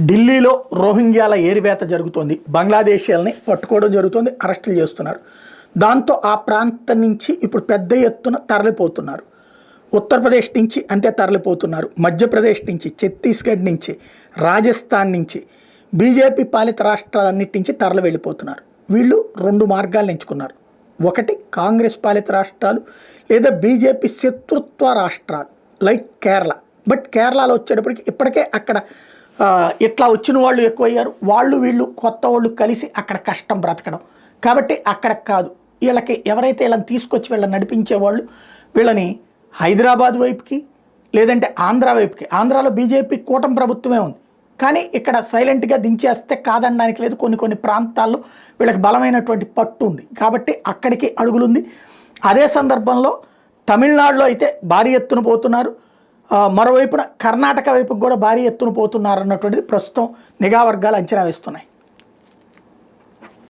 ఢిల్లీలో రోహింగ్యాల ఏరివేత జరుగుతోంది. బంగ్లాదేశీయుల్ని పట్టుకోవడం జరుగుతుంది, అరెస్టులు చేస్తున్నారు. దాంతో ఆ ప్రాంతం నుంచి ఇప్పుడు పెద్ద ఎత్తున తరలిపోతున్నారు. ఉత్తరప్రదేశ్ నుంచి అంతే తరలిపోతున్నారు, మధ్యప్రదేశ్ నుంచి, ఛత్తీస్గఢ్ నుంచి, రాజస్థాన్ నుంచి, బీజేపీ పాలిత రాష్ట్రాలన్నిటి నుంచి తరలి వెళ్ళిపోతున్నారు. వీళ్ళు రెండు మార్గాలను ఎంచుకున్నారు. ఒకటి కాంగ్రెస్ పాలిత రాష్ట్రాలు, లేదా బీజేపీ శత్రుత్వ రాష్ట్రాలు లైక్ కేరళ. బట్ కేరళలో వచ్చేటప్పటికి ఇప్పటికే అక్కడ ఇట్లా వచ్చిన వాళ్ళు ఎక్కువయ్యారు. వాళ్ళు వీళ్ళు కొత్త వాళ్ళు కలిసి అక్కడ కష్టం బ్రతకడం, కాబట్టి అక్కడ కాదు. వీళ్ళకి ఎవరైతే వీళ్ళని తీసుకొచ్చి వీళ్ళని నడిపించేవాళ్ళు వీళ్ళని హైదరాబాద్ వైపుకి, లేదంటే ఆంధ్ర వైపుకి. ఆంధ్రాలో బీజేపీ కూటమి ప్రభుత్వమే ఉంది, కానీ ఇక్కడ సైలెంట్గా దించేస్తే కాదనడానికి లేదు. కొన్ని ప్రాంతాల్లో వీళ్ళకి బలమైనటువంటి పట్టు ఉంది, కాబట్టి అక్కడికి అడుగులుంది. అదే సందర్భంలో తమిళనాడులో అయితే భారీ ఎత్తున పోతున్నారు. మరోవైపున కర్ణాటక వైపుకి కూడా భారీ ఎత్తున పోతున్నారు అన్నటువంటిది ప్రస్తుతం నిఘా వర్గాలు అంచనా వేస్తున్నాయి.